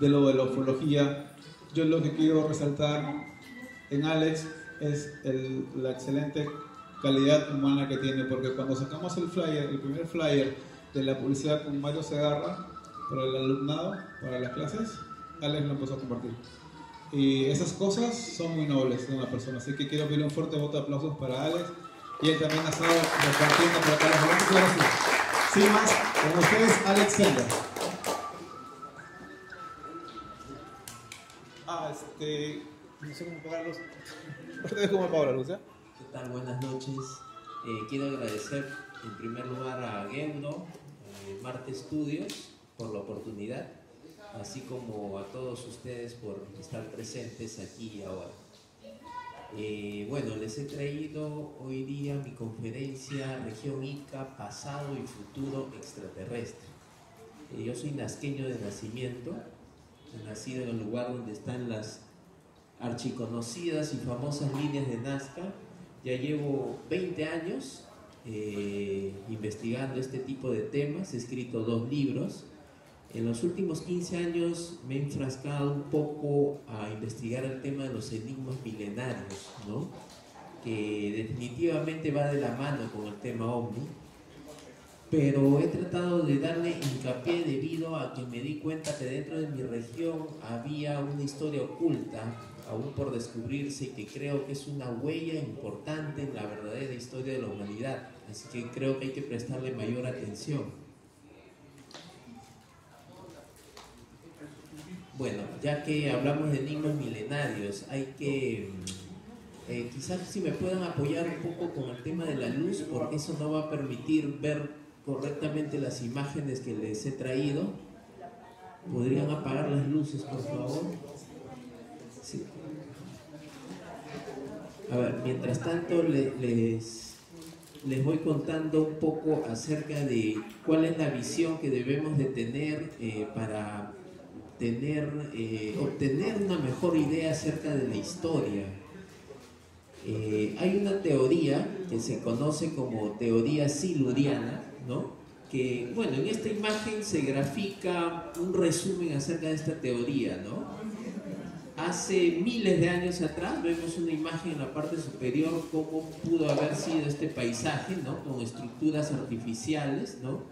de lo de la ufología, yo lo que quiero resaltar en Alex es la excelente calidad humana que tiene, porque cuando sacamos el flyer, el primer flyer de la publicidad con Mario Segarra para el alumnado, para las clases, Alex lo empezó a compartir. Y esas cosas son muy nobles de una persona, así que quiero pedir un fuerte voto de aplausos para Alex, y él también ha estado compartiendo por acá los momentos. Gracias. Sin más, con ustedes, Alex Sender. No sé cómo apagar la luz. No te dejo cómo apagar la luz, ¿eh? ¿Qué tal? Buenas noches. Quiero agradecer en primer lugar a Geuno, Marte Studios, por la oportunidad, así como a todos ustedes por estar presentes aquí y ahora. Bueno, les he traído hoy día mi conferencia Región Ica, Pasado y Futuro Extraterrestre. Yo soy nazqueño de nacimiento, he nacido en el lugar donde están las archiconocidas y famosas líneas de Nazca. Ya llevo 20 años investigando este tipo de temas, he escrito 2 libros. En los últimos 15 años me he enfrascado un poco a investigar el tema de los enigmas milenarios, ¿no? Que definitivamente va de la mano con el tema OVNI, pero he tratado de darle hincapié debido a que me di cuenta que dentro de mi región había una historia oculta, aún por descubrirse, y que creo que es una huella importante en la verdadera historia de la humanidad, así que creo que hay que prestarle mayor atención. Bueno, ya que hablamos de enigmas milenarios, hay que, quizás si me puedan apoyar un poco con el tema de la luz, porque eso no va a permitir ver correctamente las imágenes que les he traído. ¿Podrían apagar las luces, por favor? Sí. A ver, mientras tanto les voy contando un poco acerca de cuál es la visión que debemos de tener para obtener una mejor idea acerca de la historia. Hay una teoría que se conoce como teoría siluriana, ¿no? Que, bueno, en esta imagen se grafica un resumen acerca de esta teoría, ¿no? Hace miles de años atrás vemos una imagen en la parte superior cómo pudo haber sido este paisaje, ¿no? Con estructuras artificiales, ¿no?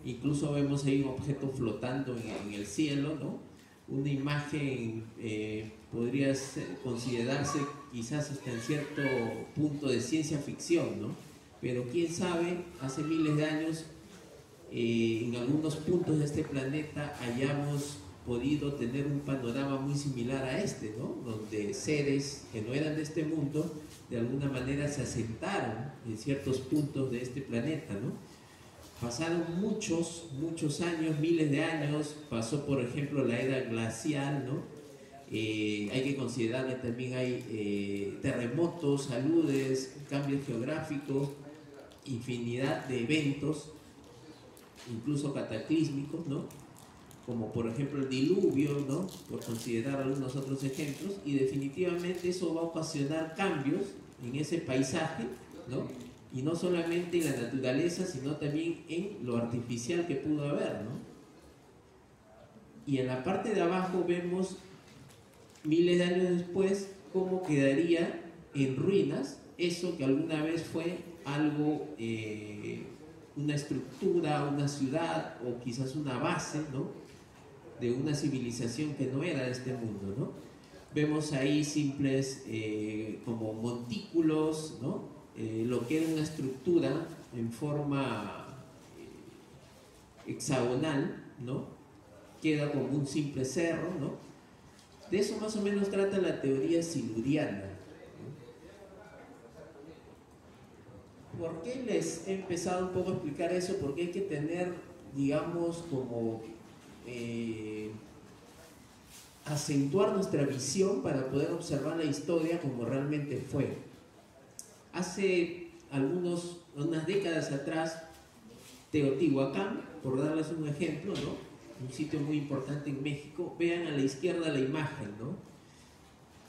Incluso vemos ahí un objeto flotando en el cielo, ¿no? Una imagen podría considerarse quizás hasta en cierto punto de ciencia ficción, ¿no? Pero quién sabe, hace miles de años en algunos puntos de este planeta hayamos podido tener un panorama muy similar a este, ¿no? Donde seres que no eran de este mundo de alguna manera se asentaron en ciertos puntos de este planeta, ¿no? Pasaron muchos años, miles de años. Pasó, por ejemplo, la era glacial, ¿no? Hay que considerar que también hay terremotos, aludes, cambios geográficos, infinidad de eventos, incluso cataclísmicos, ¿no? Como por ejemplo el diluvio, ¿no? Por considerar algunos otros ejemplos, y definitivamente eso va a ocasionar cambios en ese paisaje, ¿no? Y no solamente en la naturaleza, sino también en lo artificial que pudo haber, ¿no? Y en la parte de abajo vemos, miles de años después, cómo quedaría en ruinas eso que alguna vez fue algo, una estructura, una ciudad o quizás una base, ¿no? De una civilización que no era de este mundo, ¿no? Vemos ahí simples como montículos, ¿no? Lo que era una estructura en forma hexagonal, ¿no? Queda como un simple cerro, ¿no? De eso más o menos trata la teoría siluriana, ¿no? ¿Por qué les he empezado un poco a explicar eso? Porque hay que tener, digamos, como acentuar nuestra visión para poder observar la historia como realmente fue. Hace unas décadas atrás, Teotihuacán, por darles un ejemplo, ¿no? Un sitio muy importante en México. Vean a la izquierda la imagen, ¿no?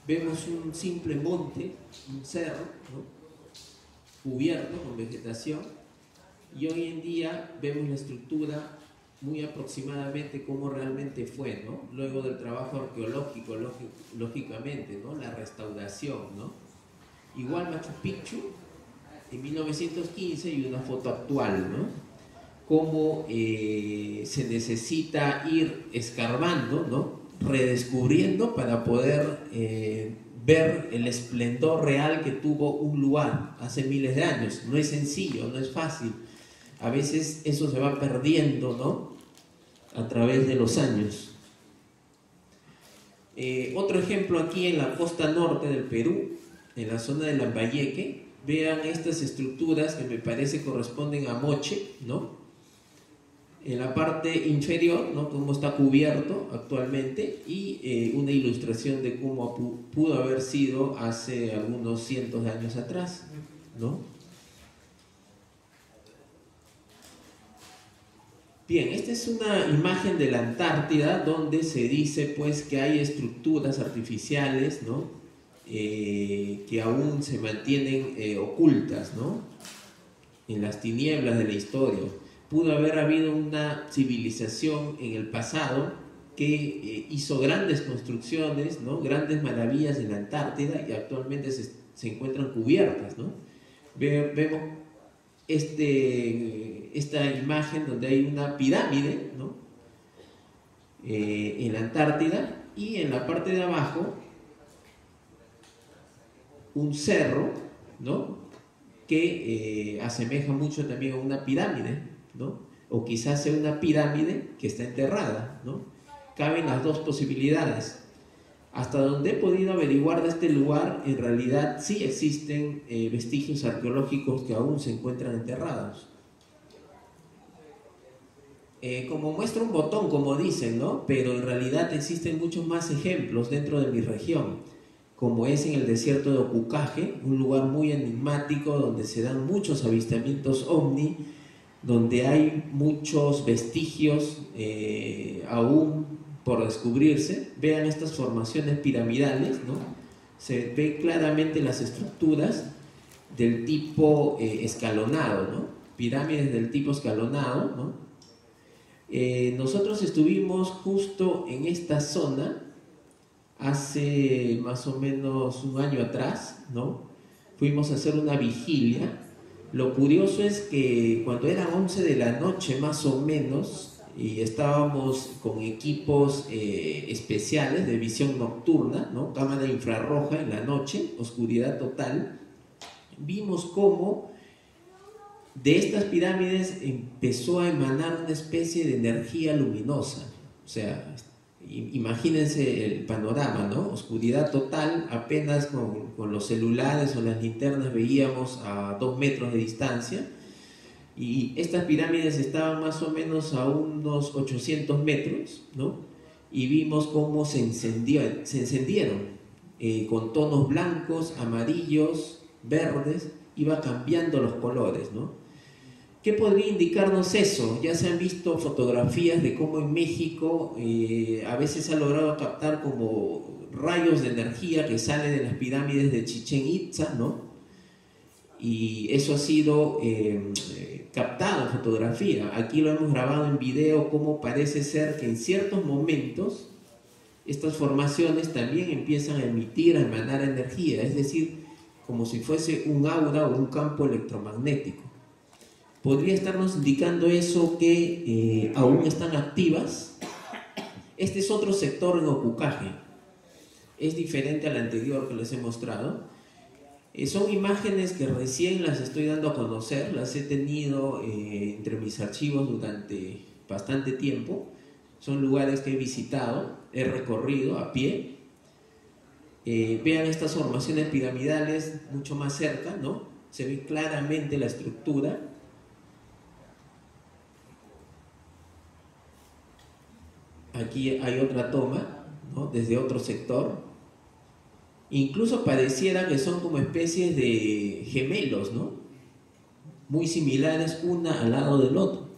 Vemos un simple monte, un cerro, ¿no? Cubierto con vegetación, y hoy en día vemos la estructura muy aproximadamente cómo realmente fue, ¿no? Luego del trabajo arqueológico, lógicamente, ¿no? La restauración, ¿no? Igual Machu Picchu, en 1915, y una foto actual, ¿no? Cómo se necesita ir escarbando, ¿no? Redescubriendo para poder ver el esplendor real que tuvo un lugar hace miles de años. No es sencillo, no es fácil. A veces eso se va perdiendo, ¿no? A través de los años. Otro ejemplo aquí en la costa norte del Perú, en la zona de Lambayeque. Vean estas estructuras que me parece corresponden a moche, ¿no? En la parte inferior, ¿no? Cómo está cubierto actualmente, y una ilustración de cómo pudo haber sido hace algunos cientos de años atrás, ¿no? Bien, esta es una imagen de la Antártida donde se dice pues que hay estructuras artificiales, ¿no? Que aún se mantienen ocultas, ¿no? En las tinieblas de la historia. Pudo haber habido una civilización en el pasado que hizo grandes construcciones, ¿no? Grandes maravillas en la Antártida, y actualmente se encuentran cubiertas, ¿no? Vemos esta imagen donde hay una pirámide, ¿no? En la Antártida, y en la parte de abajo un cerro, ¿no? Que asemeja mucho también a una pirámide, ¿no? O quizás sea una pirámide que está enterrada, ¿no? Caben las dos posibilidades. Hasta donde he podido averiguar de este lugar, en realidad sí existen vestigios arqueológicos que aún se encuentran enterrados. Como muestra un botón, como dicen, ¿no? Pero en realidad existen muchos más ejemplos dentro de mi región, como es en el desierto de Opucaje, un lugar muy enigmático donde se dan muchos avistamientos ovni, donde hay muchos vestigios aún por descubrirse. Vean estas formaciones piramidales, ¿no? Se ven claramente las estructuras del tipo escalonado, ¿no? Pirámides del tipo escalonado, ¿no? Nosotros estuvimos justo en esta zona hace más o menos un año atrás, ¿no? Fuimos a hacer una vigilia. Lo curioso es que cuando eran 11 de la noche más o menos, y estábamos con equipos especiales de visión nocturna, ¿no? Cámara infrarroja en la noche, oscuridad total, vimos cómo de estas pirámides empezó a emanar una especie de energía luminosa. O sea, imagínense el panorama, ¿no? Oscuridad total, apenas con los celulares o las linternas veíamos a 2 metros de distancia, y estas pirámides estaban más o menos a unos 800 metros, ¿no? Y vimos cómo se encendieron con tonos blancos, amarillos, verdes, iba cambiando los colores, ¿no? ¿Qué podría indicarnos eso? Ya se han visto fotografías de cómo en México a veces se ha logrado captar como rayos de energía que salen de las pirámides de Chichén Itzá, ¿no? Y eso ha sido captado en fotografía. Aquí lo hemos grabado en video, cómo parece ser que en ciertos momentos estas formaciones también empiezan a emitir, a emanar energía, es decir, como si fuese un aura o un campo electromagnético. Podría estarnos indicando eso que aún están activas. Este es otro sector en Opucaje, es diferente al anterior que les he mostrado. Son imágenes que recién las estoy dando a conocer, las he tenido entre mis archivos durante bastante tiempo. Son lugares que he visitado, he recorrido a pie. Vean estas formaciones piramidales mucho más cerca, ¿no? Se ve claramente la estructura. Aquí hay otra toma, ¿no? Desde otro sector. Incluso pareciera que son como especies de gemelos, ¿no? Muy similares una al lado del otro.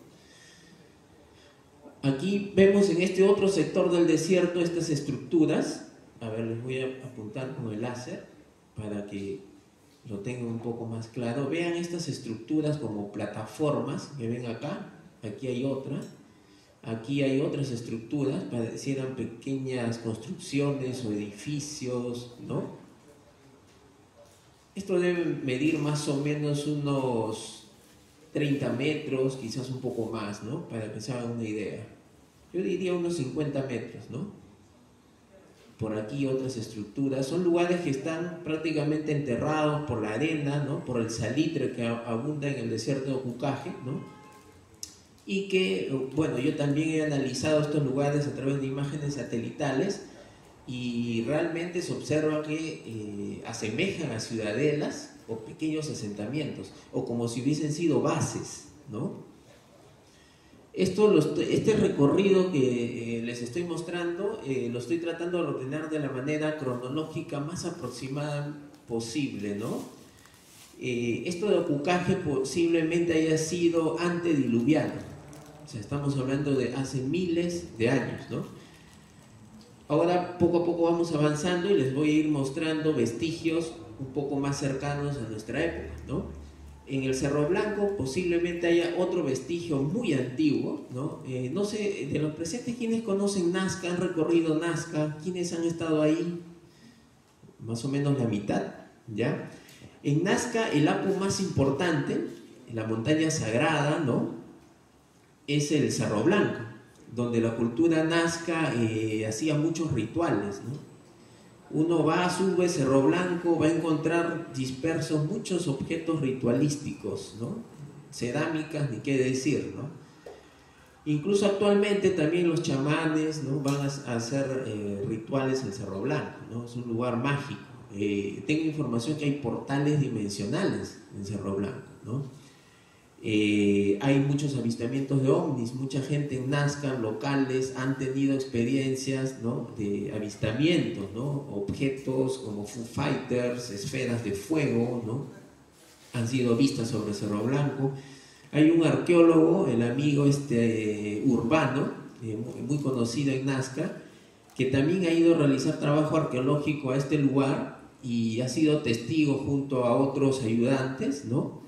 Aquí vemos en este otro sector del desierto estas estructuras. A ver, les voy a apuntar con el láser para que lo tengan un poco más claro. Vean estas estructuras como plataformas que ven acá. Aquí hay otra. Aquí hay otras estructuras, parecieran pequeñas construcciones o edificios, ¿no? Esto debe medir más o menos unos 30 metros, quizás un poco más, ¿no? Para que se hagan una idea. Yo diría unos 50 metros, ¿no? Por aquí otras estructuras. Son lugares que están prácticamente enterrados por la arena, ¿no? Por el salitre que abunda en el desierto de Ocucaje, ¿no? Y que, bueno, yo también he analizado estos lugares a través de imágenes satelitales y realmente se observa que asemejan a ciudadelas o pequeños asentamientos, o como si hubiesen sido bases, ¿no? Este recorrido que les estoy mostrando, lo estoy tratando de ordenar de la manera cronológica más aproximada posible, ¿no? Esto de Ocucaje posiblemente haya sido antediluviano. O sea, estamos hablando de hace miles de años, ¿no? Ahora poco a poco vamos avanzando y les voy a ir mostrando vestigios un poco más cercanos a nuestra época, ¿no? En el Cerro Blanco posiblemente haya otro vestigio muy antiguo, ¿no? No sé, de los presentes, ¿quiénes conocen Nazca? ¿Han recorrido Nazca? ¿Quiénes han estado ahí? Más o menos la mitad, ¿ya? En Nazca el apu más importante, la montaña sagrada, ¿no? Es el Cerro Blanco, donde la cultura nazca hacía muchos rituales, ¿no? Uno va, sube Cerro Blanco, va a encontrar dispersos muchos objetos ritualísticos, ¿no? Cerámicas, ni qué decir, ¿no? Incluso actualmente también los chamanes, ¿no? Van a hacer rituales en Cerro Blanco, ¿no? Es un lugar mágico. Tengo información que hay portales dimensionales en Cerro Blanco, ¿no? Hay muchos avistamientos de ovnis, mucha gente en Nazca, locales, han tenido experiencias, ¿no? De avistamientos, ¿no? Objetos como Foo Fighters, esferas de fuego, ¿no? Han sido vistas sobre Cerro Blanco. Hay un arqueólogo, el amigo Urbano, muy conocido en Nazca, que también ha ido a realizar trabajo arqueológico a este lugar y ha sido testigo junto a otros ayudantes, ¿no?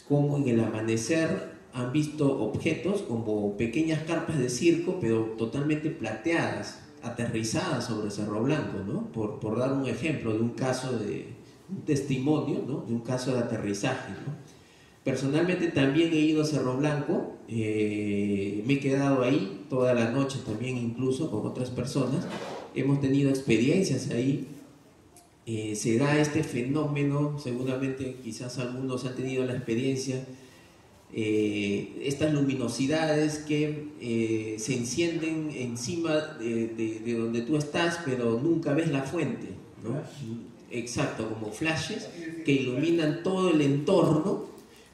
Como en el amanecer han visto objetos como pequeñas carpas de circo, pero totalmente plateadas, aterrizadas sobre Cerro Blanco, ¿no? Por dar un ejemplo de un caso un testimonio, ¿no? De un caso de aterrizaje, ¿no? Personalmente también he ido a Cerro Blanco, me he quedado ahí toda la noche también, incluso con otras personas, hemos tenido experiencias ahí. Se da este fenómeno, seguramente quizás algunos han tenido la experiencia, estas luminosidades que se encienden encima de donde tú estás, pero nunca ves la fuente, ¿no? Exacto, como flashes que iluminan todo el entorno,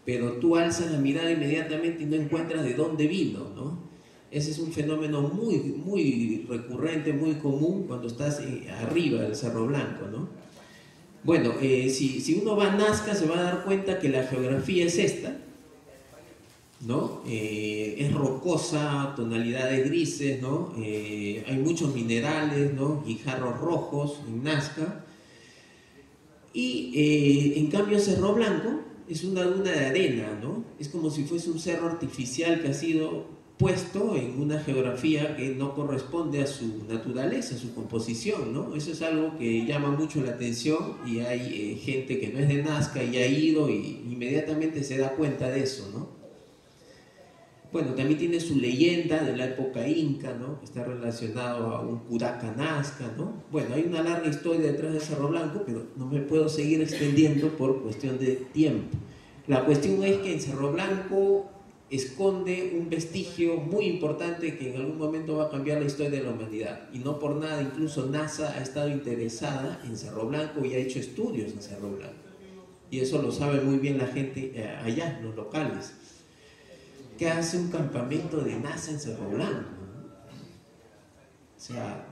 pero tú alzas la mirada inmediatamente y no encuentras de dónde vino, ¿no? Ese es un fenómeno muy, muy recurrente, muy común cuando estás arriba del Cerro Blanco, ¿no? Bueno, si uno va a Nazca se va a dar cuenta que la geografía es esta, ¿no? Es rocosa, tonalidades grises, ¿no? Hay muchos minerales, ¿no? Guijarros rojos en Nazca. Y en cambio Cerro Blanco es una duna de arena, ¿no? Es como si fuese un cerro artificial que ha sido puesto en una geografía que no corresponde a su naturaleza, a su composición, ¿no? Eso es algo que llama mucho la atención y hay gente que no es de Nazca y ha ido y inmediatamente se da cuenta de eso, ¿no? Bueno, también tiene su leyenda de la época inca, ¿no? Que está relacionado a un curaca Nazca, ¿no? Bueno, hay una larga historia detrás de Cerro Blanco, pero no me puedo seguir extendiendo por cuestión de tiempo. La cuestión es que en Cerro Blanco esconde un vestigio muy importante que en algún momento va a cambiar la historia de la humanidad. Y no por nada, incluso NASA ha estado interesada en Cerro Blanco y ha hecho estudios en Cerro Blanco. Y eso lo sabe muy bien la gente allá, los locales. ¿Qué hace un campamento de NASA en Cerro Blanco? O sea,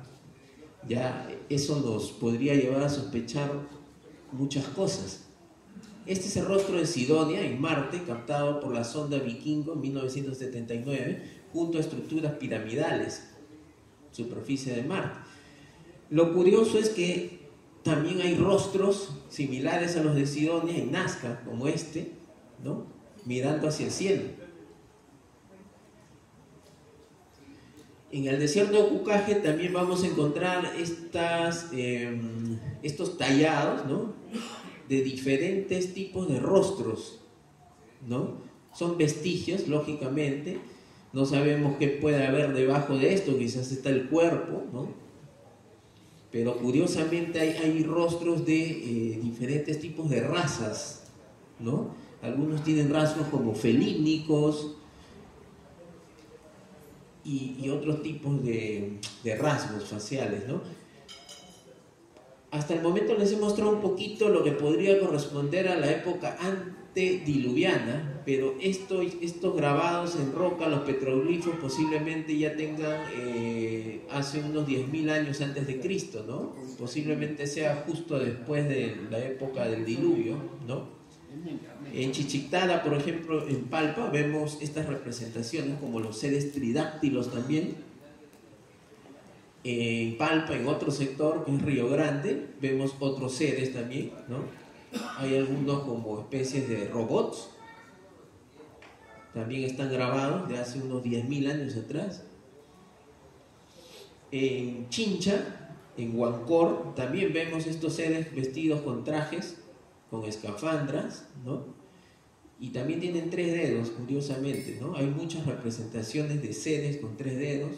ya eso nos podría llevar a sospechar muchas cosas. Este es el rostro de Sidonia en Marte, captado por la sonda Vikingo en 1979, junto a estructuras piramidales, superficie de Marte. Lo curioso es que también hay rostros similares a los de Sidonia en Nazca, como este, ¿no? Mirando hacia el cielo. En el desierto de Cucaje también vamos a encontrar estos tallados, ¿no?, de diferentes tipos de rostros, ¿no? Son vestigios, lógicamente. No sabemos qué puede haber debajo de esto, quizás está el cuerpo, ¿no? Pero curiosamente hay rostros de diferentes tipos de razas, ¿no? Algunos tienen rasgos como felínicos y otros tipos de rasgos faciales, ¿no? Hasta el momento les he mostrado un poquito lo que podría corresponder a la época antediluviana, pero estos grabados en roca, los petroglifos, posiblemente ya tengan hace unos 10.000 años antes de Cristo, ¿no? Posiblemente sea justo después de la época del diluvio, ¿no? En Chichictala, por ejemplo, en Palpa, vemos estas representaciones como los seres tridáctilos también. En Palpa, en otro sector, que es Río Grande, vemos otros seres también, ¿no? Hay algunos como especies de robots, también están grabados de hace unos 10.000 años atrás. En Chincha, en Huancor, también vemos estos seres vestidos con trajes, con escafandras, ¿no? Y también tienen 3 dedos, curiosamente, ¿no? Hay muchas representaciones de seres con 3 dedos,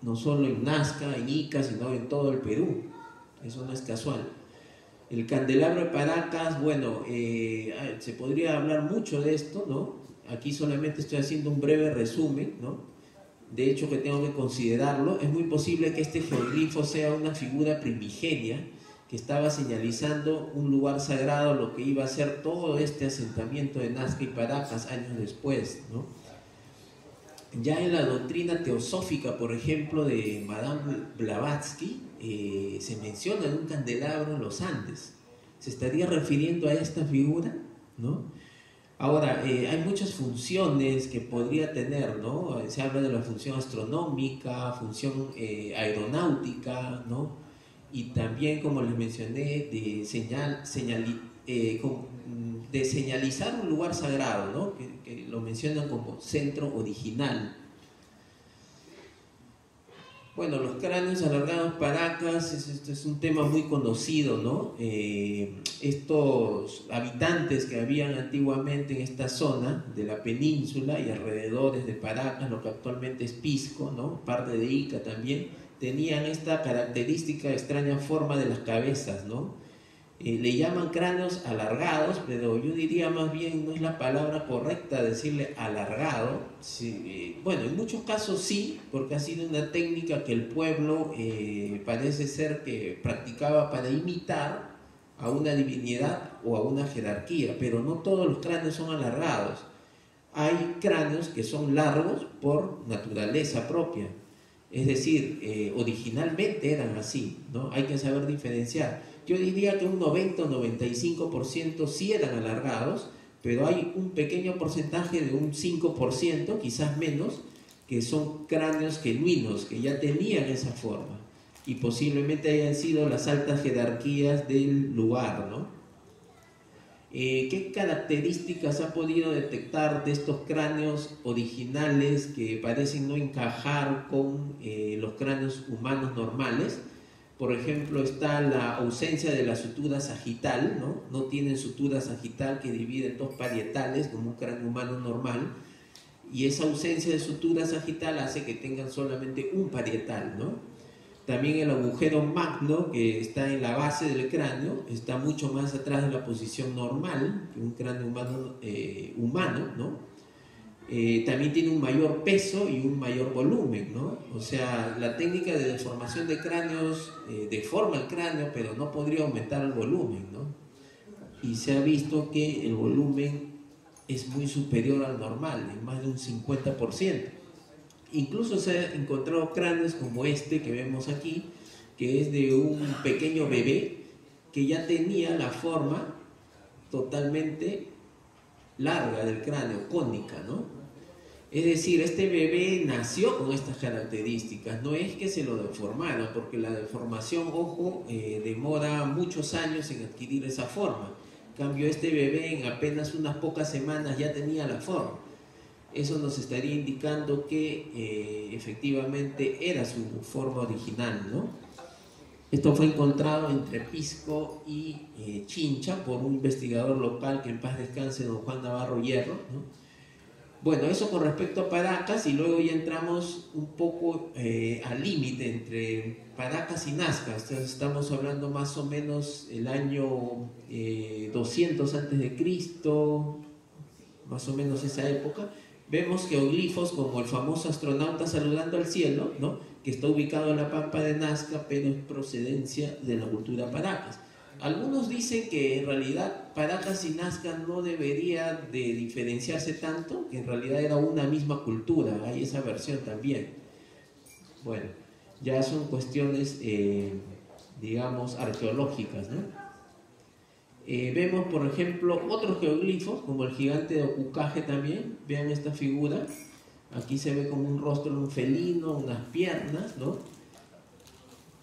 no solo en Nazca, en Ica, sino en todo el Perú. Eso no es casual. El candelabro de Paracas, bueno, se podría hablar mucho de esto, ¿no? Aquí solamente estoy haciendo un breve resumen, ¿no? De hecho, que tengo que considerarlo. Es muy posible que este geoglifo sea una figura primigenia que estaba señalizando un lugar sagrado, lo que iba a ser todo este asentamiento de Nazca y Paracas años después, ¿no? Ya en la doctrina teosófica, por ejemplo, de Madame Blavatsky, se menciona en un candelabro en los Andes. ¿Se estaría refiriendo a esta figura? ¿No? Ahora, hay muchas funciones que podría tener, ¿no? Se habla de la función astronómica, función aeronáutica, ¿no? Y también, como les mencioné, de señalizar un lugar sagrado, ¿no? Que lo mencionan como centro original. Bueno, los cráneos alargados Paracas es un tema muy conocido, ¿no? Estos habitantes que habían antiguamente en esta zona de la península y alrededores de Paracas, lo que actualmente es Pisco, ¿no?, parte de Ica también, tenían esta característica extraña forma de las cabezas, ¿no? Le llaman cráneos alargados, pero yo diría más bien, no es la palabra correcta decirle alargado. Sí, bueno, en muchos casos sí, porque ha sido una técnica que el pueblo parece ser que practicaba para imitar a una divinidad o a una jerarquía, pero no todos los cráneos son alargados. Hay cráneos que son largos por naturaleza propia, es decir, originalmente eran así, ¿no? Hay que saber diferenciar. Yo diría que un 90 o 95% sí eran alargados, pero hay un pequeño porcentaje de un 5%, quizás menos, que son cráneos genuinos, que ya tenían esa forma y posiblemente hayan sido las altas jerarquías del lugar, ¿no? ¿Qué características ha podido detectar de estos cráneos originales que parecen no encajar con los cráneos humanos normales? Por ejemplo, está la ausencia de la sutura sagital, ¿no? No tienen sutura sagital que divide en 2 parietales como un cráneo humano normal, y esa ausencia de sutura sagital hace que tengan solamente un parietal, ¿no? También el agujero magno, que está en la base del cráneo, está mucho más atrás de la posición normal que un cráneo humano, ¿no? También tiene un mayor peso y un mayor volumen, ¿no? O sea, la técnica de deformación de cráneos deforma el cráneo, pero no podría aumentar el volumen, ¿no? Y se ha visto que el volumen es muy superior al normal, en más de un 50%. Incluso se han encontrado cráneos como este que vemos aquí, que es de un pequeño bebé que ya tenía la forma totalmente larga del cráneo, cónica, ¿no? Es decir, este bebé nació con estas características, no es que se lo deformaron, porque la deformación, ojo, demora muchos años en adquirir esa forma. En cambio, este bebé en apenas unas pocas semanas ya tenía la forma. eso nos estaría indicando que efectivamente era su forma original, ¿no? Esto fue encontrado entre Pisco y Chincha por un investigador local, que en paz descanse, don Juan Navarro Hierro, ¿no? Bueno, eso con respecto a Paracas, y luego ya entramos un poco al límite entre Paracas y Nazca. Entonces, estamos hablando más o menos el año 200 antes de Cristo, más o menos esa época. Vemos geoglifos como el famoso astronauta saludando al cielo, ¿no? Que está ubicado en la pampa de Nazca, pero es procedencia de la cultura Paracas. Algunos dicen que en realidad Paracas y Nazca no debería de diferenciarse tanto, que en realidad era una misma cultura, hay esa versión también. Bueno, ya son cuestiones, digamos, arqueológicas, ¿no? Vemos, por ejemplo, otros geoglifos, como el gigante de Ocucaje también. Vean esta figura, aquí se ve como un rostro de un felino, unas piernas, ¿no?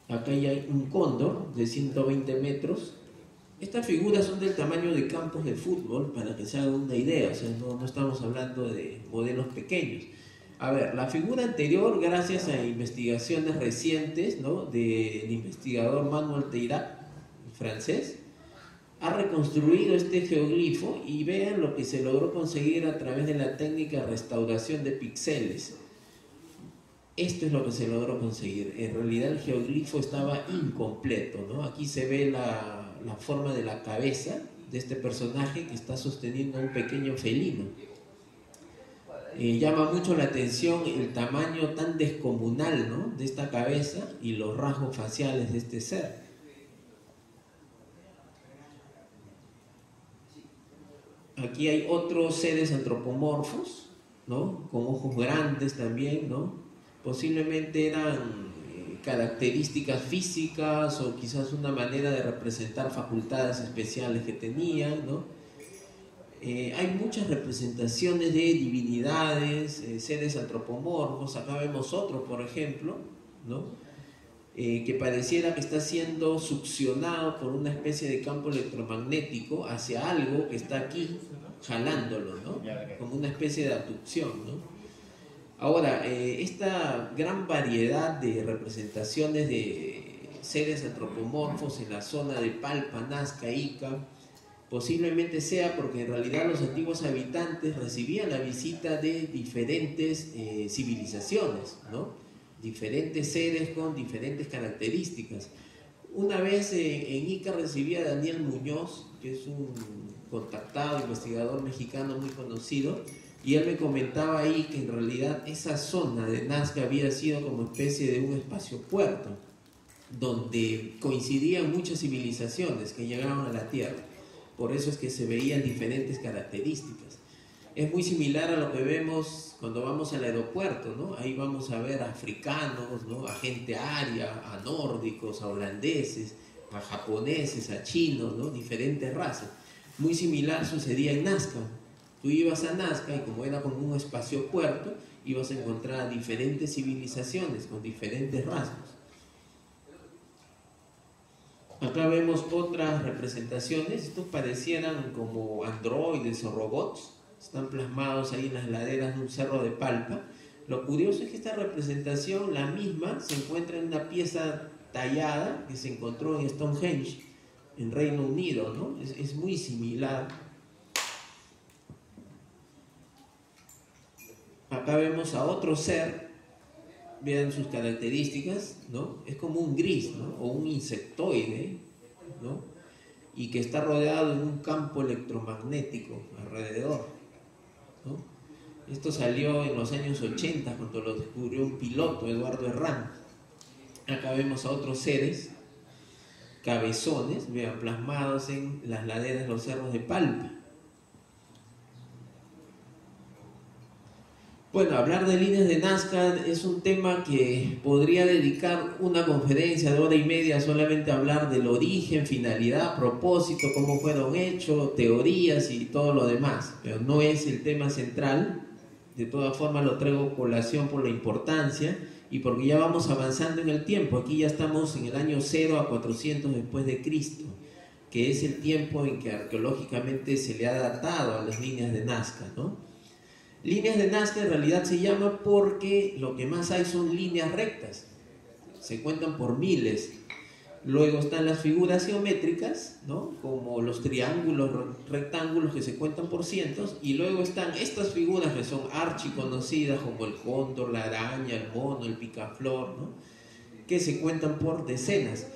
Acá ya hay un cóndor de 120 metros. Estas figuras son del tamaño de campos de fútbol, para que se hagan una idea, o sea, no estamos hablando de modelos pequeños. A ver, la figura anterior, gracias a investigaciones recientes, ¿no?, del investigador Manuel Teirac, francés, ha reconstruido este geoglifo, y vean lo que se logró conseguir a través de la técnica de restauración de píxeles. Esto es lo que se logró conseguir. En realidad el geoglifo estaba incompleto, ¿no? Aquí se ve la forma de la cabeza de este personaje que está sosteniendo un pequeño felino. Llama mucho la atención el tamaño tan descomunal, ¿no?, de esta cabeza y los rasgos faciales de este ser. Aquí hay otros seres antropomorfos, ¿no?, con ojos grandes también, ¿no? Posiblemente eran características físicas o quizás una manera de representar facultades especiales que tenían, ¿no? Hay muchas representaciones de divinidades, seres antropomorfos. Acá vemos otro, por ejemplo, ¿no?, que pareciera que está siendo succionado por una especie de campo electromagnético hacia algo que está aquí jalándolo, ¿no?, como una especie de abducción, ¿no? Ahora, esta gran variedad de representaciones de seres antropomorfos en la zona de Palpa, Nazca, Ica, posiblemente sea porque en realidad los antiguos habitantes recibían la visita de diferentes civilizaciones, ¿no?, diferentes seres con diferentes características. Una vez en Ica recibí a Daniel Muñoz, que es un contactado investigador mexicano muy conocido, y él me comentaba ahí que en realidad esa zona de Nazca había sido como especie de un espacio puerto, donde coincidían muchas civilizaciones que llegaban a la Tierra. Por eso es que se veían diferentes características. Es muy similar a lo que vemos cuando vamos al aeropuerto, ¿no? Ahí vamos a ver a africanos, ¿no?, a gente aria, a nórdicos, a holandeses, a japoneses, a chinos, ¿no?, diferentes razas. Muy similar sucedía en Nazca. Tú ibas a Nazca y como era como un espacio puerto, ibas a encontrar diferentes civilizaciones con diferentes rasgos. Acá vemos otras representaciones. Estos parecieran como androides o robots. Están plasmados ahí en las laderas de un cerro de Palpa. Lo curioso es que esta representación, la misma, se encuentra en una pieza tallada que se encontró en Stonehenge, en Reino Unido, ¿no? Es muy similar. Acá vemos a otro ser, vean sus características, ¿no? Es como un gris, ¿no?, o un insectoide, ¿no?, y que está rodeado de un campo electromagnético alrededor, ¿no? Esto salió en los años 80 cuando lo descubrió un piloto, Eduardo Herrán. Acá vemos a otros seres, cabezones, vean, plasmados en las laderas de los cerros de Palpa. Bueno, hablar de líneas de Nazca es un tema que podría dedicar una conferencia de 1 hora y media solamente a hablar del origen, finalidad, propósito, cómo fueron hechos, teorías y todo lo demás, pero no es el tema central. De todas formas lo traigo a colación por la importancia y porque ya vamos avanzando en el tiempo. Aquí ya estamos en el año 0 a 400 después de Cristo, que es el tiempo en que arqueológicamente se le ha datado a las líneas de Nazca, ¿no? Líneas de Nazca en realidad se llama porque lo que más hay son líneas rectas, se cuentan por miles. Luego están las figuras geométricas, ¿no? Como los triángulos, rectángulos, que se cuentan por cientos, y luego están estas figuras que son archiconocidas, como el cóndor, la araña, el mono, el picaflor, ¿no? Que se cuentan por decenas.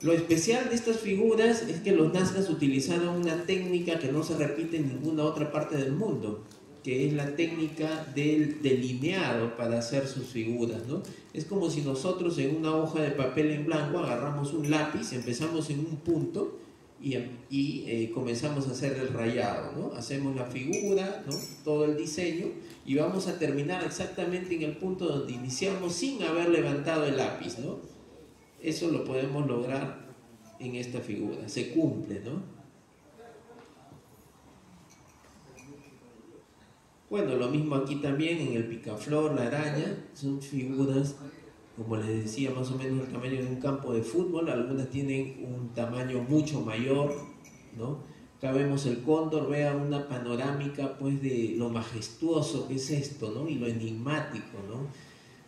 Lo especial de estas figuras es que los nazcas utilizaron una técnica que no se repite en ninguna otra parte del mundo, que es la técnica del delineado para hacer sus figuras, ¿no? Es como si nosotros en una hoja de papel en blanco agarramos un lápiz, empezamos en un punto y comenzamos a hacer el rayado, ¿no? Hacemos la figura, ¿no? Todo el diseño, y vamos a terminar exactamente en el punto donde iniciamos sin haber levantado el lápiz, ¿no? Eso lo podemos lograr en esta figura, se cumple, ¿no? Bueno, lo mismo aquí también en el picaflor, la araña, son figuras, como les decía, más o menos el tamaño de un campo de fútbol. Algunas tienen un tamaño mucho mayor, ¿no? Acá vemos el cóndor, vean una panorámica pues de lo majestuoso que es esto, ¿no? Y lo enigmático, ¿no?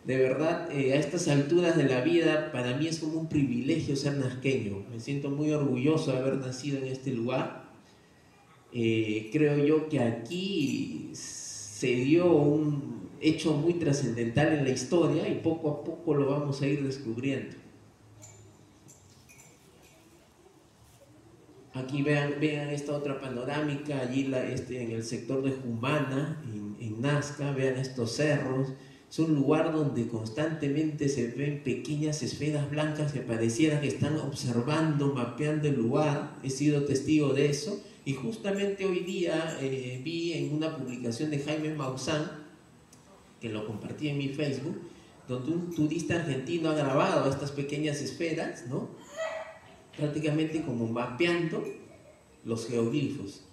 De verdad, a estas alturas de la vida, para mí es como un privilegio ser nazqueño. Me siento muy orgulloso de haber nacido en este lugar. Creo yo que aquí se dio un hecho muy trascendental en la historia y poco a poco lo vamos a ir descubriendo. Aquí vean esta otra panorámica, allí en el sector de Jumana, en Nazca, vean estos cerros. Es un lugar donde constantemente se ven pequeñas esferas blancas que pareciera que están observando, mapeando el lugar. He sido testigo de eso. Y justamente hoy día vi en una publicación de Jaime Maussan, que lo compartí en mi Facebook, donde un turista argentino ha grabado estas pequeñas esferas, ¿no? Prácticamente como mapeando los geoglifos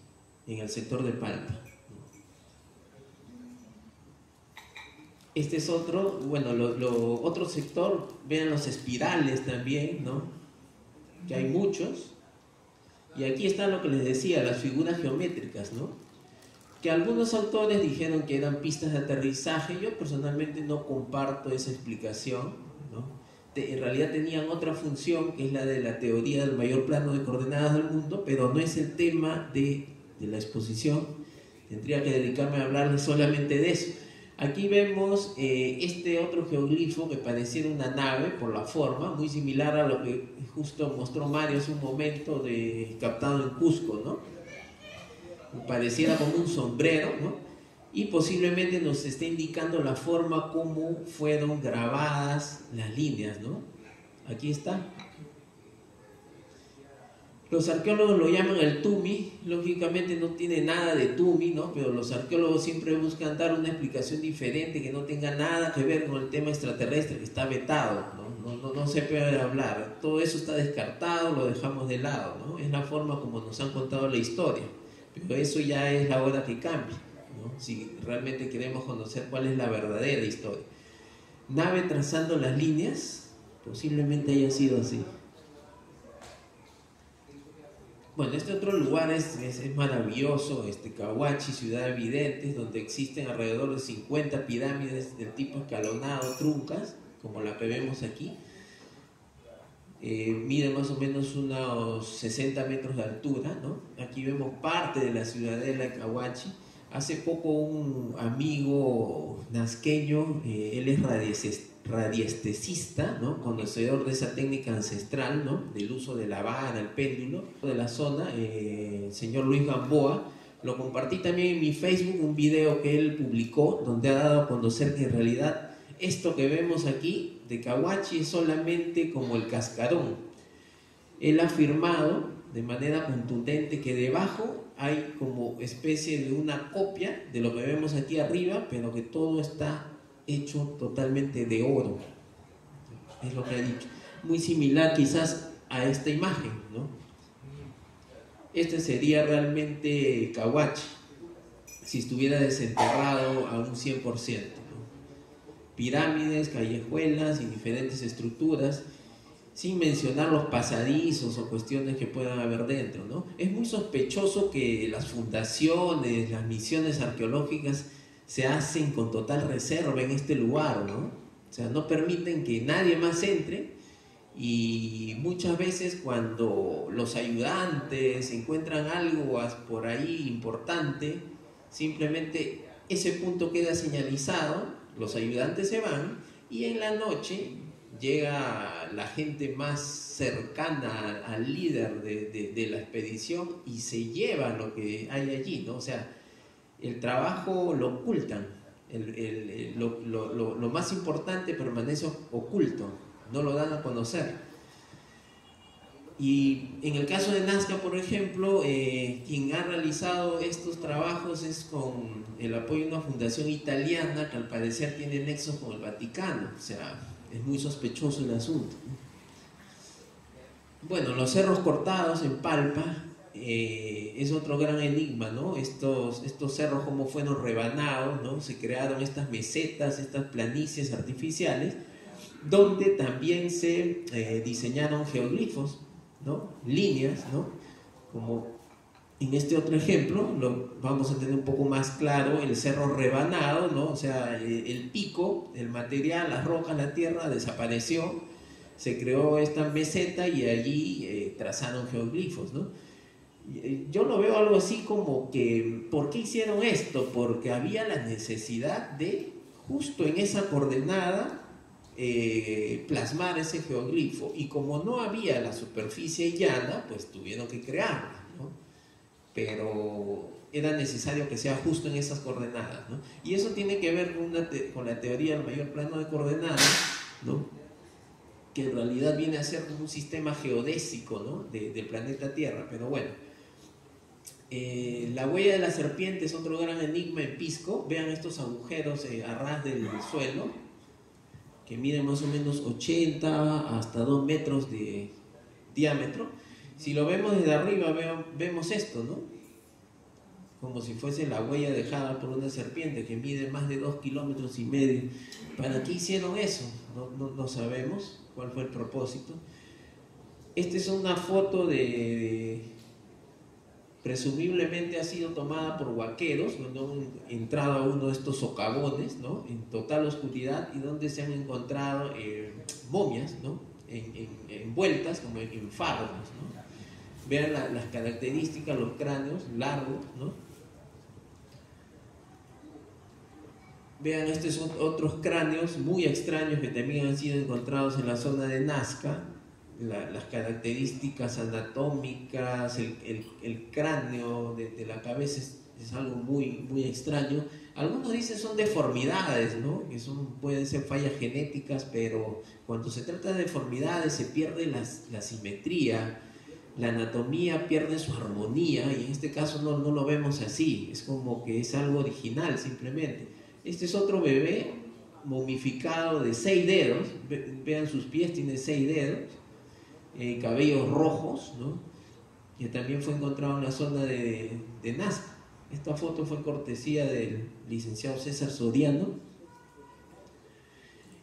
en el sector de Palpa. Este es otro, bueno, otro sector, vean los espirales también, ¿no? Que hay muchos. Y aquí está lo que les decía, las figuras geométricas, ¿no? Que algunos autores dijeron que eran pistas de aterrizaje. Yo personalmente no comparto esa explicación, ¿no? En realidad tenían otra función, que es la de la teoría del mayor plano de coordenadas del mundo, pero no es el tema de la exposición. Tendría que dedicarme a hablarles solamente de eso. Aquí vemos este otro geoglifo que pareciera una nave por la forma, muy similar a lo que justo mostró Mario hace un momento, captado en Cusco, ¿no? Pareciera como un sombrero, ¿no? Y posiblemente nos esté indicando la forma como fueron grabadas las líneas, ¿no? Aquí está. Los arqueólogos lo llaman el tumi. Lógicamente no tiene nada de tumi, ¿no? Pero los arqueólogos siempre buscan dar una explicación diferente que no tenga nada que ver con el tema extraterrestre, que está vetado, ¿no? No se puede hablar. Todo eso está descartado, lo dejamos de lado, ¿no? Es la forma como nos han contado la historia. Pero eso ya es la hora que cambie, ¿no? Si realmente queremos conocer cuál es la verdadera historia. Nave trazando las líneas, posiblemente haya sido así. Bueno, este otro lugar es maravilloso, Cahuachi, Ciudad de Videntes, donde existen alrededor de 50 pirámides del tipo escalonado, truncas, como la que vemos aquí. Mide más o menos unos 60 metros de altura, ¿no? Aquí vemos parte de la ciudadela de Cahuachi. Hace poco un amigo nazqueño, él es radiestesista, ¿no? Conocedor de esa técnica ancestral, ¿no? Del uso de la vara, el péndulo, de la zona, el señor Luis Gamboa. Lo compartí también en mi Facebook, un video que él publicó, donde ha dado a conocer que en realidad esto que vemos aquí de Cahuachi es solamente como el cascarón. Él ha afirmado de manera contundente que debajo hay como especie de una copia de lo que vemos aquí arriba, pero que todo está hecho totalmente de oro. Es lo que ha dicho. Muy similar quizás a esta imagen, ¿no? Este sería realmente Cahuachi, si estuviera desenterrado a un 100%, ¿no? Pirámides, callejuelas y diferentes estructuras, sin mencionar los pasadizos o cuestiones que puedan haber dentro, ¿no? Es muy sospechoso que las fundaciones, las misiones arqueológicas se hacen con total reserva en este lugar, ¿no? O sea, no permiten que nadie más entre, y muchas veces cuando los ayudantes encuentran algo por ahí importante, simplemente ese punto queda señalizado, los ayudantes se van y en la noche llega la gente más cercana al líder de la expedición y se lleva lo que hay allí, ¿no? O sea, el trabajo lo ocultan, lo más importante permanece oculto, no lo dan a conocer. Y en el caso de Nazca, por ejemplo, quien ha realizado estos trabajos es con el apoyo de una fundación italiana que al parecer tiene nexos con el Vaticano. O sea, es muy sospechoso el asunto. Bueno, los cerros cortados en Palpa es otro gran enigma, ¿no? Estos cerros, cómo fueron rebanados, ¿no? Se crearon estas mesetas, estas planicies artificiales, donde también se diseñaron geoglifos, ¿no? Líneas, ¿no? Como en este otro ejemplo, lo vamos a tener un poco más claro, el cerro rebanado, ¿no? O sea, el pico, el material, las rocas, la tierra desapareció, se creó esta meseta y allí trazaron geoglifos, ¿no? Yo lo veo algo así como que, ¿por qué hicieron esto? Porque había la necesidad de, justo en esa coordenada, plasmar ese geoglifo, y como no había la superficie llana, pues tuvieron que crearla, ¿no? Pero era necesario que sea justo en esas coordenadas, ¿no? Y eso tiene que ver con la teoría del mayor plano de coordenadas, ¿no? Que en realidad viene a ser un sistema geodésico, ¿no? del planeta Tierra. Pero bueno, la huella de la serpiente es otro gran enigma en Pisco. Vean estos agujeros a ras del suelo, que miden más o menos 80 hasta 2 metros de diámetro. Si lo vemos desde arriba, vemos esto, ¿no? Como si fuese la huella dejada por una serpiente que mide más de 2,5 kilómetros. ¿Para qué hicieron eso? No sabemos cuál fue el propósito. Esta es una foto presumiblemente ha sido tomada por huaqueros cuando han entrado a uno de estos socavones, ¿no? En total oscuridad, y donde se han encontrado momias, ¿no? Envueltas como en faros, ¿no? Vean las características, los cráneos largos, ¿no? Vean estos otros cráneos muy extraños que también han sido encontrados en la zona de Nazca. Las características anatómicas, el cráneo de la cabeza es algo muy, muy extraño. Algunos dicen son deformidades, ¿no? Que pueden ser fallas genéticas, pero cuando se trata de deformidades se pierde la simetría, la anatomía pierde su armonía, y en este caso no lo vemos así, es como que es algo original simplemente. Este es otro bebé momificado de 6 dedos, vean sus pies, tiene 6 dedos. Cabellos rojos, ¿no? Que también fue encontrado en la zona de Nazca. Esta foto fue cortesía del licenciado César Soriano.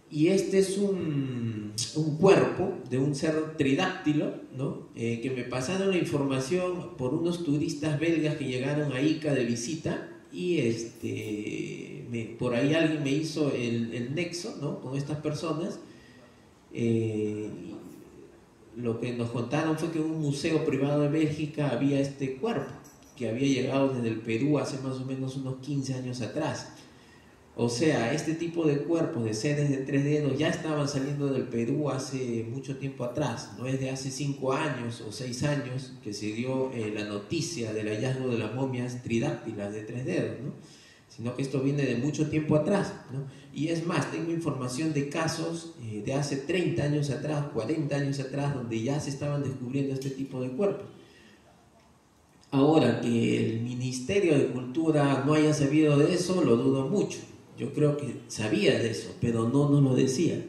Y este es un cuerpo de un ser tridáctilo, ¿no? Que me pasaron la información por unos turistas belgas que llegaron a Ica de visita, y por ahí alguien me hizo el nexo, ¿no? Con estas personas. Lo que nos contaron fue que en un museo privado de Bélgica había este cuerpo, que había llegado desde el Perú hace más o menos unos 15 años atrás. O sea, este tipo de cuerpos de seres de 3 dedos ya estaban saliendo del Perú hace mucho tiempo atrás. No es de hace 5 años o 6 años que se dio la noticia del hallazgo de las momias tridáctilas de 3 dedos, ¿no? Sino que esto viene de mucho tiempo atrás, ¿no? Y es más, tengo información de casos de hace 30 años atrás, 40 años atrás, donde ya se estaban descubriendo este tipo de cuerpos. Ahora, que el Ministerio de Cultura no haya sabido de eso, lo dudo mucho. Yo creo que sabía de eso, pero no nos lo decía.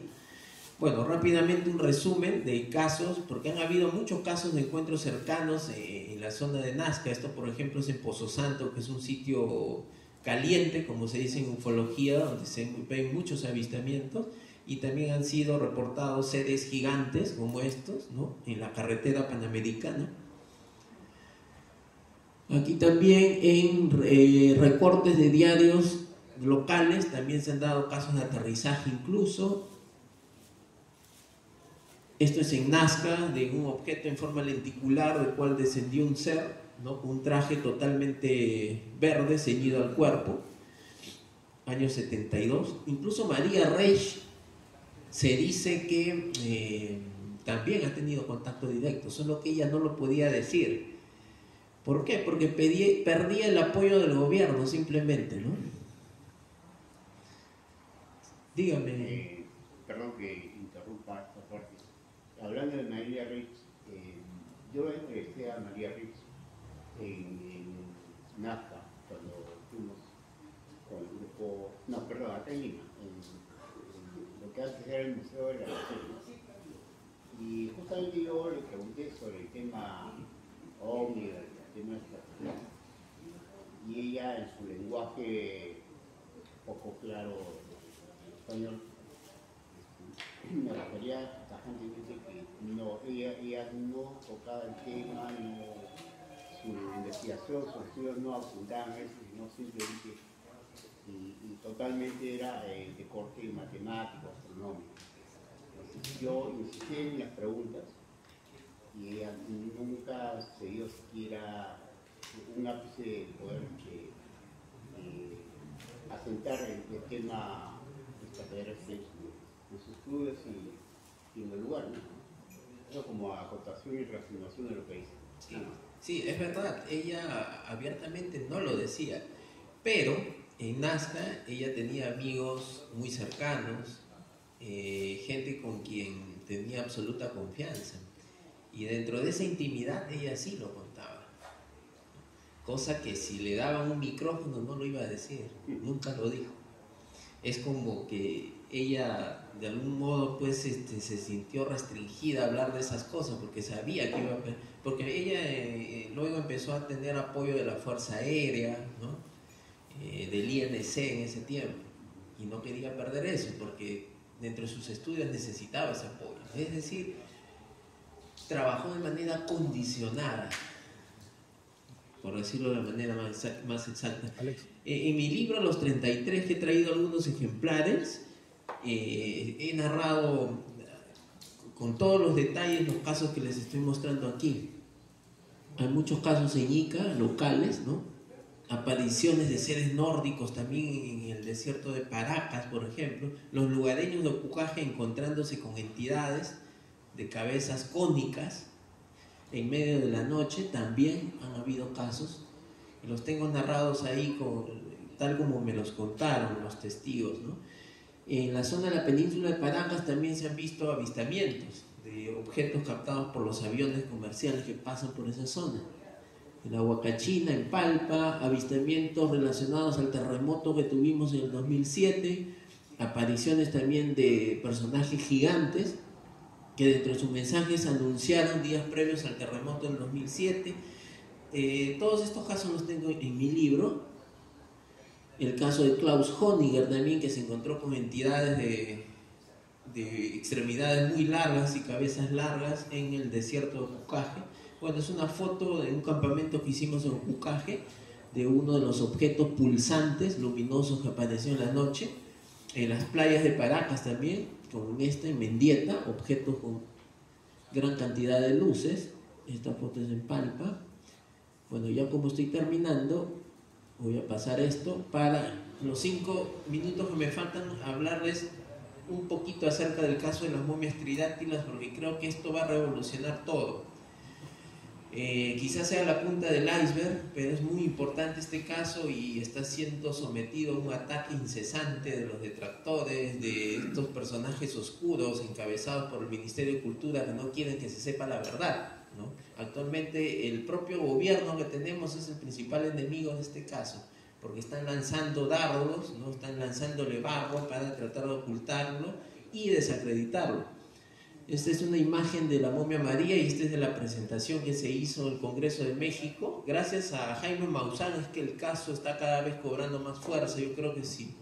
Bueno, rápidamente un resumen de casos, porque han habido muchos casos de encuentros cercanos en la zona de Nazca. Esto, por ejemplo, es en Pozo Santo, que es un sitio caliente, como se dice en ufología, donde se ven muchos avistamientos, y también han sido reportados seres gigantes como estos, ¿no? En la carretera panamericana. Aquí también en recortes de diarios locales también se han dado casos de aterrizaje incluso. Esto es en Nazca, de un objeto en forma lenticular del cual descendió un ser, ¿no?, con un traje totalmente verde ceñido al cuerpo, año 72. Incluso María Reich se dice que también ha tenido contacto directo, solo que ella no lo podía decir. ¿Por qué? Porque perdía el apoyo del gobierno simplemente, ¿no? Dígame. Perdón que interrumpa esta parte. Hablando de María Reich, yo entrevisté a María Reich en Nazca, cuando fuimos con el grupo, no, perdón, acá en Lima, en lo que antes era el Museo de la Nación. Y justamente yo le pregunté sobre el tema OVNI, el tema extraterrestre, y ella en su lenguaje poco claro en español me refería tajantemente que no, ella no tocaba el tema, no, su investigación, sus estudios no apuntaban a eso, sino simplemente y totalmente era de corte matemático, astronómico. Entonces yo insistí en las preguntas y ella nunca se dio siquiera un ápice de poder asentar el tema extraterrestre en sus estudios y en el lugar, ¿no? Eso como acotación y reafirmación de lo que dice. Sí, sí, es verdad, ella abiertamente no lo decía, pero en Nazca ella tenía amigos muy cercanos, gente con quien tenía absoluta confianza, y dentro de esa intimidad ella sí lo contaba, cosa que si le daban un micrófono no lo iba a decir, nunca lo dijo. Es como que ella de algún modo pues se sintió restringida a hablar de esas cosas porque sabía que iba a... Porque ella luego empezó a tener apoyo de la Fuerza Aérea, ¿no?, del INC en ese tiempo, y no quería perder eso porque dentro de sus estudios necesitaba ese apoyo. Es decir, trabajó de manera condicionada, por decirlo de la manera más exacta. En mi libro, Los 33, que he traído algunos ejemplares, he narrado con todos los detalles los casos que les estoy mostrando aquí. Hay muchos casos en Ica, locales, ¿no? Apariciones de seres nórdicos también en el desierto de Paracas, por ejemplo. Los lugareños de Pucaje encontrándose con entidades de cabezas cónicas en medio de la noche, también han habido casos, y los tengo narrados ahí tal como me los contaron los testigos, ¿no? En la zona de la península de Paracas también se han visto avistamientos de objetos captados por los aviones comerciales que pasan por esa zona. En la Huacachina, en Palpa, avistamientos relacionados al terremoto que tuvimos en el 2007, apariciones también de personajes gigantes que dentro de sus mensajes anunciaron días previos al terremoto del 2007. Todos estos casos los tengo en mi libro. El caso de Klaus Honniger también, que se encontró con entidades de extremidades muy largas y cabezas largas en el desierto de Pucaje. Bueno, es una foto de un campamento que hicimos en Pucaje, de uno de los objetos pulsantes, luminosos que apareció en la noche. En las playas de Paracas también, como en Mendieta, objetos con gran cantidad de luces. Esta foto es en Palpa. Bueno, ya como estoy terminando, voy a pasar esto para los 5 minutos que me faltan hablarles un poquito acerca del caso de las momias tridáctilas, porque creo que esto va a revolucionar todo. Quizás sea la punta del iceberg, pero es muy importante este caso y está siendo sometido a un ataque incesante de los detractores, de estos personajes oscuros encabezados por el Ministerio de Cultura que no quieren que se sepa la verdad, ¿no? Actualmente el propio gobierno que tenemos es el principal enemigo de este caso, porque están lanzando dardos, ¿no? Están lanzándole barro para tratar de ocultarlo y desacreditarlo. Esta es una imagen de la momia María y esta es de la presentación que se hizo en el Congreso de México. Gracias a Jaime Maussan es que el caso está cada vez cobrando más fuerza. Yo creo que si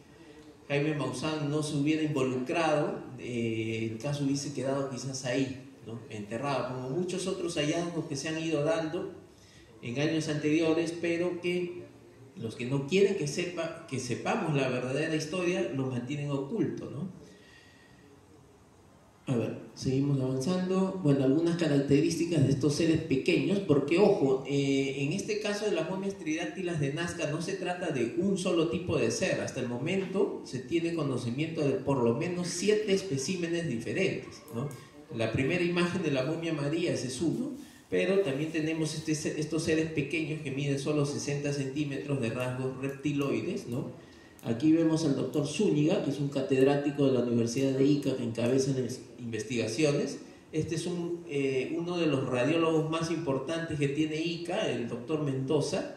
Jaime Maussan no se hubiera involucrado, el caso hubiese quedado quizás ahí, ¿no?, enterrado, como muchos otros hallazgos que se han ido dando en años anteriores, pero que Los que no quieren que sepamos la verdadera historia lo mantienen oculto, ¿no? A ver, seguimos avanzando. Bueno, algunas características de estos seres pequeños, porque ojo, en este caso de las momias tridáctilas de Nazca no se trata de un solo tipo de ser. Hasta el momento se tiene conocimiento de por lo menos 7 especímenes diferentes, ¿no? La primera imagen de la momia María, ese es uno, pero también tenemos estos seres pequeños que miden solo 60 centímetros de rasgos reptiloides, ¿no? Aquí vemos al doctor Zúñiga, que es un catedrático de la Universidad de Ica que encabeza las investigaciones. Este es uno de los radiólogos más importantes que tiene Ica, el doctor Mendoza.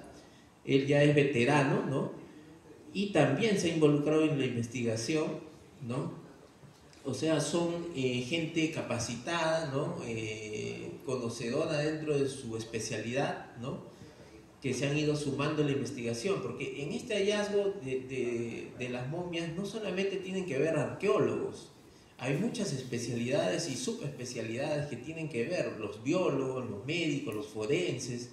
Él ya es veterano, ¿no? Y también se ha involucrado en la investigación, ¿no? O sea, son gente capacitada, ¿no? Conocedora dentro de su especialidad, ¿no? Que se han ido sumando a la investigación, porque en este hallazgo de las momias no solamente tienen que ver arqueólogos, hay muchas especialidades y subespecialidades que tienen que ver, los biólogos, los médicos, los forenses,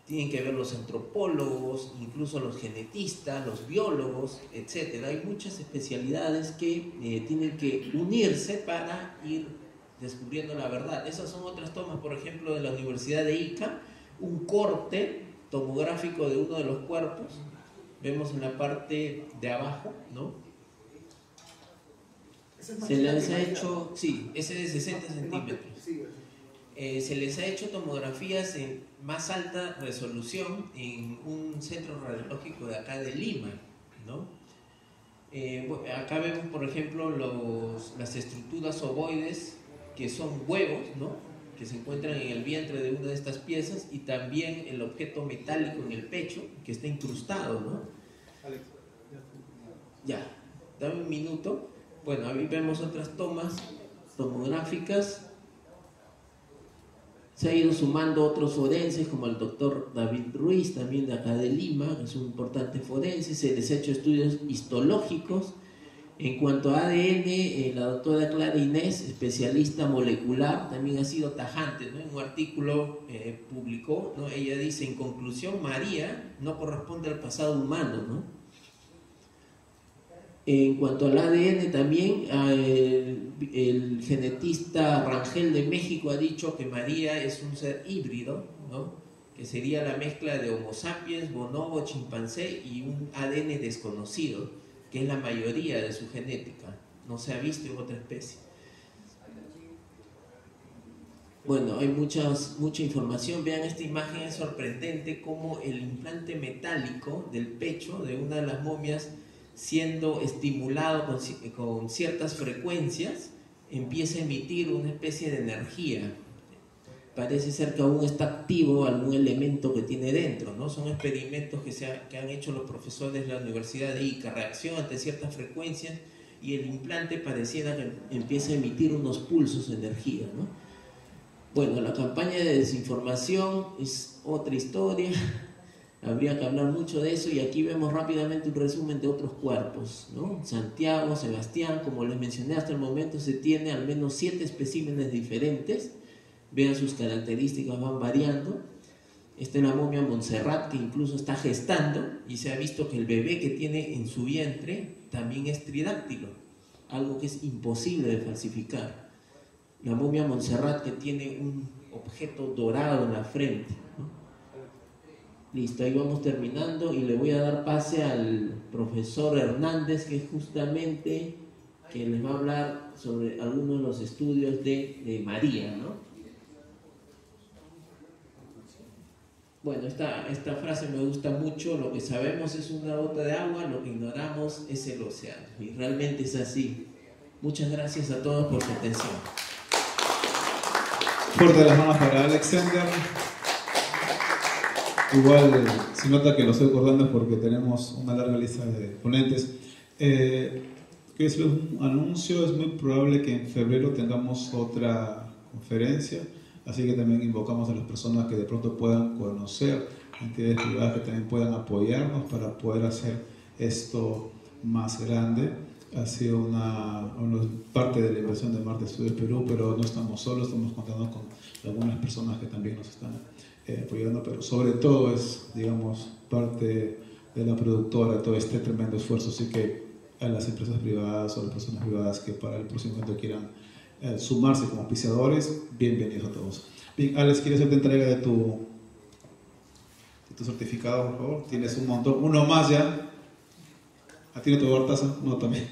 tienen que ver los antropólogos, incluso los genetistas, los biólogos, etc. Hay muchas especialidades que tienen que unirse para ir descubriendo la verdad. Esas son otras tomas, por ejemplo, de la Universidad de Ica, un corte tomográfico de uno de los cuerpos, vemos en la parte de abajo, ¿no? Se les ha hecho, sí, ese de 60 centímetros. Se les ha hecho tomografías en más alta resolución en un centro radiológico de acá de Lima, ¿no? Acá vemos, por ejemplo, las estructuras ovoides, que son huevos, ¿no? Que se encuentran en el vientre de una de estas piezas, y también el objeto metálico en el pecho que está incrustado, ¿no? Ya, dame un minuto. Bueno, ahí vemos otras tomas tomográficas. Se ha ido sumando otros forenses como el doctor David Ruiz, también de acá de Lima, que es un importante forense. Se les ha hecho estudios histológicos. En cuanto a ADN, la doctora Clara Inés, especialista molecular, también ha sido tajante, ¿no? En un artículo publicó, ¿no? Ella dice, en conclusión, María no corresponde al pasado humano, ¿no? En cuanto al ADN también, el genetista Rangel de México ha dicho que María es un ser híbrido, ¿no? Que sería la mezcla de Homo sapiens, bonobo, chimpancé y un ADN desconocido, que es la mayoría de su genética, no se ha visto en otra especie. Bueno, hay mucha información. Vean esta imagen, es sorprendente cómo el implante metálico del pecho de una de las momias, siendo estimulado con ciertas frecuencias, empieza a emitir una especie de energía. Parece ser que aún está activo algún elemento que tiene dentro, ¿no? Son experimentos que han hecho los profesores de la Universidad de Ica, reacción ante ciertas frecuencias, y el implante pareciera que empieza a emitir unos pulsos de energía, ¿no? Bueno, la campaña de desinformación es otra historia, habría que hablar mucho de eso, y aquí vemos rápidamente un resumen de otros cuerpos, ¿no? Santiago, Sebastián, como les mencioné, hasta el momento se tiene al menos 7 especímenes diferentes. Vean sus características, van variando. Esta es la momia Montserrat, que incluso está gestando, y se ha visto que el bebé que tiene en su vientre también es tridáctilo, algo que es imposible de falsificar. La momia Montserrat, que tiene un objeto dorado en la frente, ¿no? Listo, ahí vamos terminando, y le voy a dar pase al profesor Hernández, que es justamente que les va a hablar sobre algunos de los estudios de María, ¿no? Bueno, esta frase me gusta mucho: lo que sabemos es una gota de agua, lo que ignoramos es el océano. Y realmente es así. Muchas gracias a todos por su atención. Fuerte las manos para Alexander. Igual se nota que lo estoy acordando porque tenemos una larga lista de ponentes. Quiero decirles un anuncio: es muy probable que en febrero tengamos otra conferencia. Así que también invocamos a las personas que de pronto puedan conocer, entidades privadas que también puedan apoyarnos para poder hacer esto más grande. Ha sido una parte de la inversión de Marte Estudios Perú, pero no estamos solos, estamos contando con algunas personas que también nos están apoyando, pero sobre todo es, digamos, parte de la productora, todo este tremendo esfuerzo. Así que a las empresas privadas o a las personas privadas que para el próximo evento quieran sumarse como auspiciadores, bienvenidos a todos. Bien, Alex, ¿quieres hacerte entrega de tu certificado, por favor? Tienes un montón, uno más ya. ¿A ti no te va a dar taza? No, también.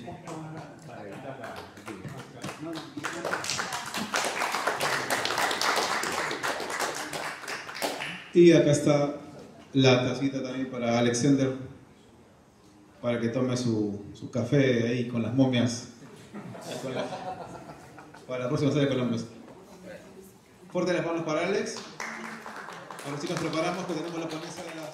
Y acá está la tacita también para Alexander, para que tome su café ahí con las momias, para la próxima serie de Colombia. Fuerte las manos para Alex. Ahora sí nos preparamos, que tenemos la ponencia de la